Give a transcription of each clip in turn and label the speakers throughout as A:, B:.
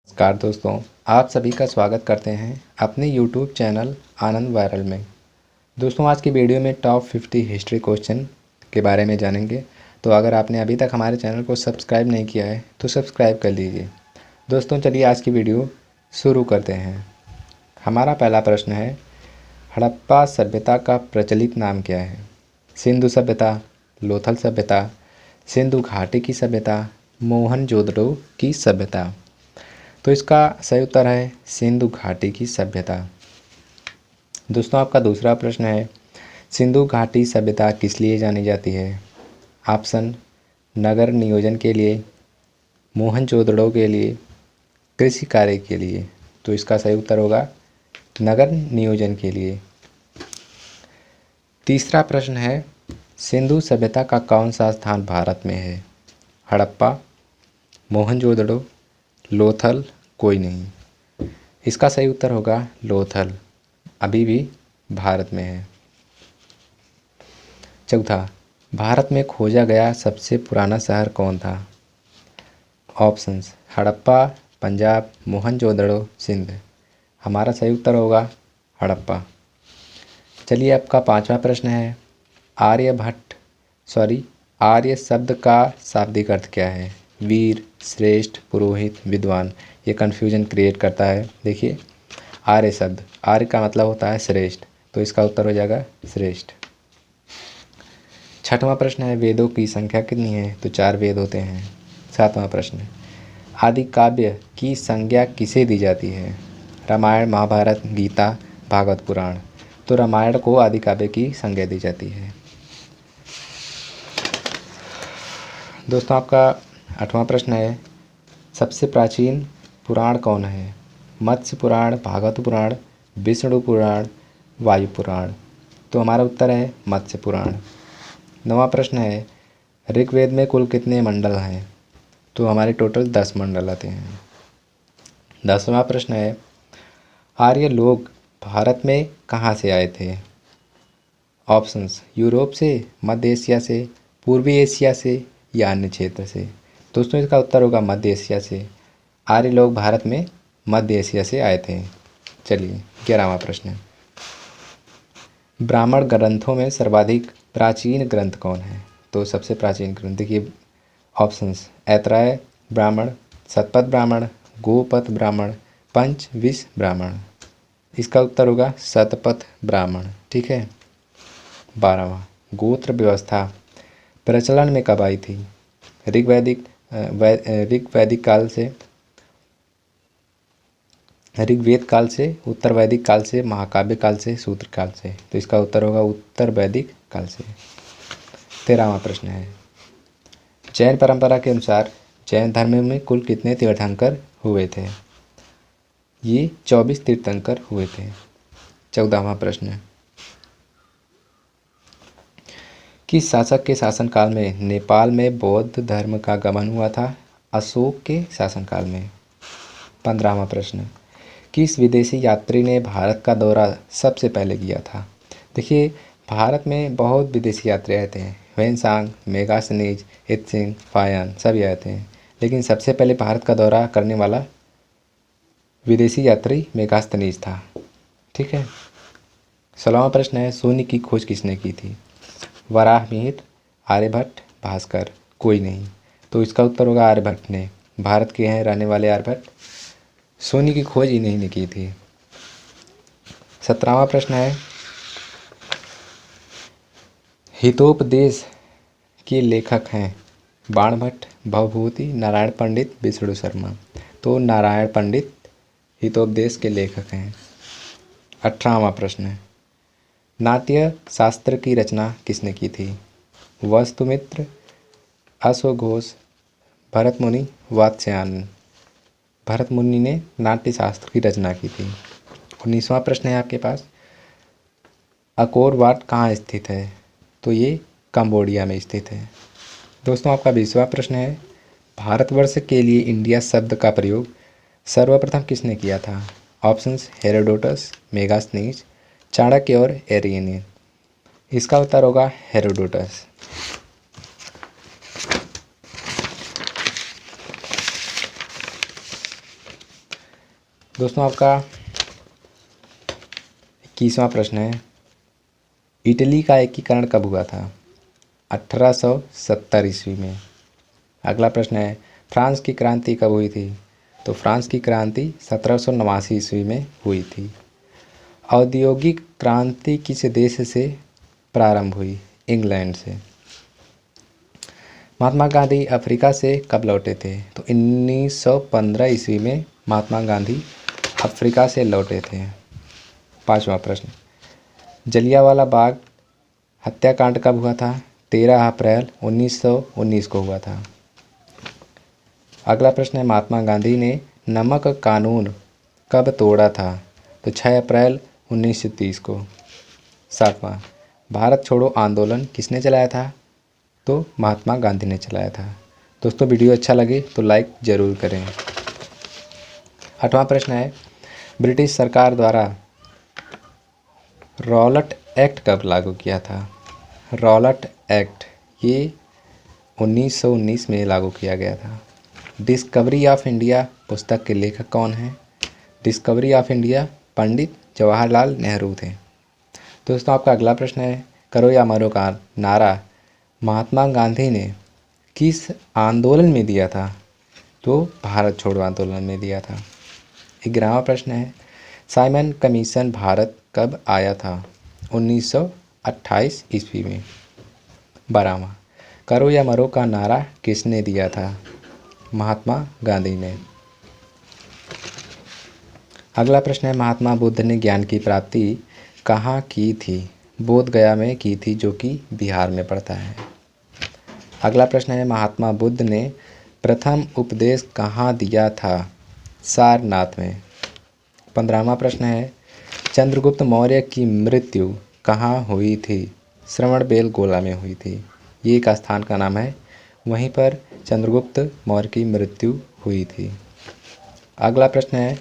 A: नमस्कार दोस्तों, आप सभी का स्वागत करते हैं अपने YouTube चैनल आनंद वायरल में। दोस्तों, आज की वीडियो में टॉप 50 हिस्ट्री क्वेश्चन के बारे में जानेंगे। तो अगर आपने अभी तक हमारे चैनल को सब्सक्राइब नहीं किया है तो सब्सक्राइब कर लीजिए। दोस्तों, चलिए आज की वीडियो शुरू करते हैं। हमारा पहला प्रश्न है, हड़प्पा सभ्यता का प्रचलित नाम क्या है? सिंधु सभ्यता, लोथल सभ्यता, सिंधु घाटी की सभ्यता, मोहनजोदड़ो की सभ्यता। तो इसका सही उत्तर है सिंधु घाटी की सभ्यता। दोस्तों, आपका दूसरा प्रश्न है, सिंधु घाटी सभ्यता किस लिए जानी जाती है? ऑप्शन, नगर नियोजन के लिए, मोहनजोदड़ो के लिए, कृषि कार्य के लिए। तो इसका सही उत्तर होगा नगर नियोजन के लिए। तीसरा प्रश्न है, सिंधु सभ्यता का कौन सा स्थान भारत में है? हड़प्पा, मोहनजोदड़ो, लोथल, कोई नहीं। इसका सही उत्तर होगा लोथल, अभी भी भारत में है। चौथा, भारत में खोजा गया सबसे पुराना शहर कौन था? ऑप्शंस, हड़प्पा, पंजाब, मोहनजोदड़ो, सिंध। हमारा सही उत्तर होगा हड़प्पा। चलिए, आपका पांचवा प्रश्न है, आर्य शब्द का शाब्दिक अर्थ क्या है? वीर, श्रेष्ठ, पुरोहित, विद्वान। ये कन्फ्यूजन क्रिएट करता है। देखिए, आर्य शब्द, आर्य का मतलब होता है श्रेष्ठ, तो इसका उत्तर हो जाएगा श्रेष्ठ। छठवां प्रश्न है, वेदों की संख्या कितनी है? तो 4 वेद होते हैं। सातवां प्रश्न, आदि काव्य की संज्ञा किसे दी जाती है? रामायण, महाभारत, गीता, भागवत पुराण। तो रामायण को आदि काव्य की संज्ञा दी जाती है। दोस्तों, आपका 8वां प्रश्न है, सबसे प्राचीन पुराण कौन है? मत्स्य पुराण, भागवत पुराण, विष्णु पुराण, वायु पुराण। तो हमारा उत्तर है मत्स्य पुराण। 9वां प्रश्न है, ऋग्वेद में कुल कितने मंडल हैं? तो हमारे टोटल 10 मंडल आते हैं। 10वां प्रश्न है, आर्य लोग भारत में कहाँ से आए थे? ऑप्शंस, यूरोप से, मध्य एशिया से, पूर्वी एशिया से या अन्य क्षेत्र से। दोस्तों, इसका उत्तर होगा मध्य एशिया से। आर्य लोग भारत में मध्य एशिया से आए थे। चलिए, 11वां प्रश्न, ब्राह्मण ग्रंथों में सर्वाधिक प्राचीन ग्रंथ कौन है? तो सबसे प्राचीन ग्रंथ देखिए, ऑप्शंस, ऐतराय ब्राह्मण, शतपथ ब्राह्मण, गोपथ ब्राह्मण, पंचविश ब्राह्मण। इसका उत्तर होगा शतपथ ब्राह्मण। ठीक है। 12वां, गोत्र व्यवस्था प्रचलन में कब आई थी? ऋग्वेद काल से, उत्तर वैदिक काल से, महाकाव्य काल से, सूत्र काल से। तो इसका उत्तर होगा उत्तर वैदिक काल से। 13वां प्रश्न है, जैन परंपरा के अनुसार जैन धर्म में कुल कितने तीर्थंकर हुए थे? ये 24 तीर्थंकर हुए थे। 14वां प्रश्न, किस शासक के शासनकाल में नेपाल में बौद्ध धर्म का गमन हुआ था? अशोक के शासनकाल में। 15वां प्रश्न, किस विदेशी यात्री ने भारत का दौरा सबसे पहले किया था? देखिए, भारत में बहुत विदेशी यात्री आए थे। ह्वेनसांग, मेगास्थनीज, इत्सिंग, फायान सभी आए थे, लेकिन सबसे पहले भारत का दौरा करने वाला विदेशी यात्री मेगास्थनीज था। ठीक है। 16वां प्रश्न है, शून्य की खोज किसने की थी? वराहमिहिर, आर्यभट्ट, भास्कर, कोई नहीं। तो इसका उत्तर होगा आर्यभट्ट ने। भारत के हैं रहने वाले आर्यभट्ट, शून्य की खोज इन्हीं ने की थी। 17वां प्रश्न है, हितोपदेश के लेखक हैं बाणभट्ट, भवभूति, नारायण पंडित, विष्णु शर्मा। तो नारायण पंडित हितोपदेश के लेखक हैं। 18वां प्रश्न है, नाट्य शास्त्र की रचना किसने की थी? वस्तुमित्र, अश्वघोष, भरत मुनि, वात्स्यायन। भरत मुनि ने नाट्य शास्त्र की रचना की थी। 19वां प्रश्न है आपके पास, अकोर वाट कहाँ स्थित है? तो ये कंबोडिया में स्थित है। दोस्तों, आपका 20वां प्रश्न है, भारतवर्ष के लिए इंडिया शब्द का प्रयोग सर्वप्रथम किसने किया था? ऑप्शंस, हेरोडोटस, मेगास्थनीज, चाणक्य और एरियन। इसका उत्तर होगा हेरोडोटस। दोस्तों आपका 21वां प्रश्न है, इटली का एकीकरण कब हुआ था? 1870 ईस्वी में। अगला प्रश्न है, फ्रांस की क्रांति कब हुई थी? तो फ्रांस की क्रांति 1789 ईस्वी में हुई थी। औद्योगिक क्रांति किस देश से प्रारंभ हुई? इंग्लैंड से। महात्मा गांधी अफ्रीका से कब लौटे थे? तो 1915 ईस्वी में महात्मा गांधी अफ्रीका से लौटे थे। 5वां प्रश्न, जलियांवाला बाग हत्याकांड कब हुआ था? 13 अप्रैल 1919 को हुआ था। अगला प्रश्न है, महात्मा गांधी ने नमक कानून कब तोड़ा था? तो 6 अप्रैल 1930 को। 7वां, भारत छोड़ो आंदोलन किसने चलाया था? तो महात्मा गांधी ने चलाया था। दोस्तों वीडियो अच्छा लगे तो लाइक ज़रूर करें। 8वां प्रश्न है, ब्रिटिश सरकार द्वारा रॉलेट एक्ट कब लागू किया था? रॉलेट एक्ट ये 1919 में लागू किया गया था। डिस्कवरी ऑफ इंडिया पुस्तक के लेखक कौन हैं? Discovery of India Pandit Jawaharlal Nehru थे। दोस्तों आपका अगला प्रश्न है, करो या मरो का नारा महात्मा गांधी ने किस आंदोलन में दिया था? तो भारत छोड़ो आंदोलन में दिया था। 11वां प्रश्न है, साइमन कमीशन भारत कब आया था? 1928 ईस्वी में। 12वां, करो या मरो का नारा किसने दिया था? महात्मा गांधी ने। अगला प्रश्न है, महात्मा बुद्ध ने ज्ञान की प्राप्ति कहाँ की थी? बोध गया में की थी, जो कि बिहार में पड़ता है। अगला प्रश्न है, महात्मा बुद्ध ने प्रथम उपदेश कहाँ दिया था? सारनाथ में। 15वां प्रश्न है, चंद्रगुप्त मौर्य की मृत्यु कहाँ हुई थी? श्रवणबेलगोला में हुई थी। ये एक स्थान का नाम है, वहीं पर चंद्रगुप्त मौर्य की मृत्यु हुई थी। अगला प्रश्न है,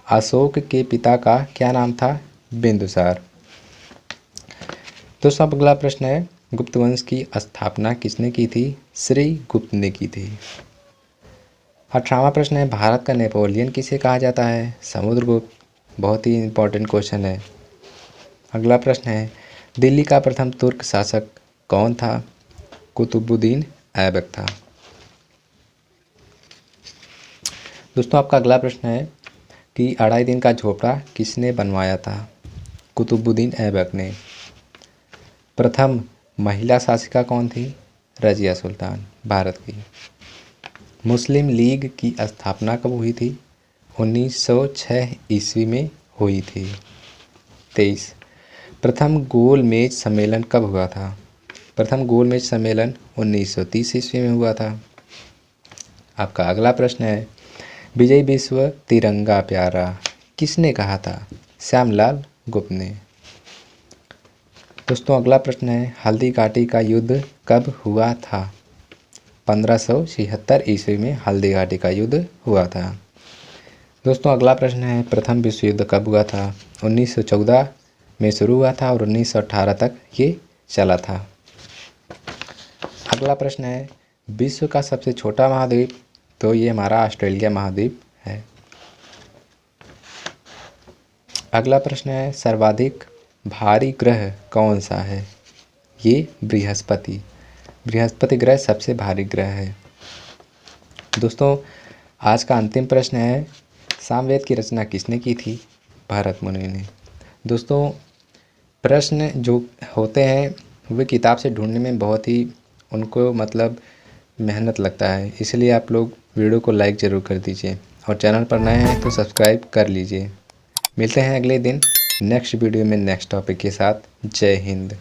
A: अशोक के पिता का क्या नाम था? बिंदुसार। दोस्तों अगला प्रश्न है, गुप्त वंश की स्थापना किसने की थी? श्री गुप्त ने की थी। 18वां प्रश्न है, भारत का नेपोलियन किसे कहा जाता है? समुद्रगुप्त। बहुत ही इंपॉर्टेंट क्वेश्चन है। अगला प्रश्न है, दिल्ली का प्रथम तुर्क शासक कौन था? कुतुबुद्दीन ऐबक था। दोस्तों आपका अगला प्रश्न है कि 2.5 दिन का झोपड़ा किसने बनवाया था? कुतुबुद्दीन ऐबक ने। प्रथम महिला शासिका कौन थी? रजिया सुल्तान, भारत की। मुस्लिम लीग की स्थापना कब हुई थी? 1906 ईस्वी में हुई थी। 23, प्रथम गोल मेज सम्मेलन कब हुआ था? प्रथम गोल मेज सम्मेलन 1930 ईस्वी में हुआ था। आपका अगला प्रश्न है, विजय विश्व तिरंगा प्यारा किसने कहा था? श्यामलाल गुप्त ने। दोस्तों अगला प्रश्न है, हल्दी घाटी का युद्ध कब हुआ था? 1576 ईस्वी में हल्दी घाटी का युद्ध हुआ था। दोस्तों अगला प्रश्न है, प्रथम विश्व युद्ध कब हुआ था? 1914 में शुरू हुआ था और 1918 तक ये चला था। अगला प्रश्न है, विश्व का सबसे छोटा महाद्वीप? तो ये हमारा ऑस्ट्रेलिया महाद्वीप है। अगला प्रश्न है, सर्वाधिक भारी ग्रह कौन सा है? ये बृहस्पति। बृहस्पति ग्रह सबसे भारी ग्रह है। दोस्तों आज का अंतिम प्रश्न है, सामवेद की रचना किसने की थी? भरत मुनि ने। दोस्तों प्रश्न जो होते हैं वे किताब से ढूंढने में बहुत ही उनको मतलब मेहनत लगता है, इसलिए आप लोग वीडियो को लाइक ज़रूर कर दीजिए और चैनल पर नए हैं तो सब्सक्राइब कर लीजिए। मिलते हैं अगले दिन नेक्स्ट वीडियो में नेक्स्ट टॉपिक के साथ। जय हिंद।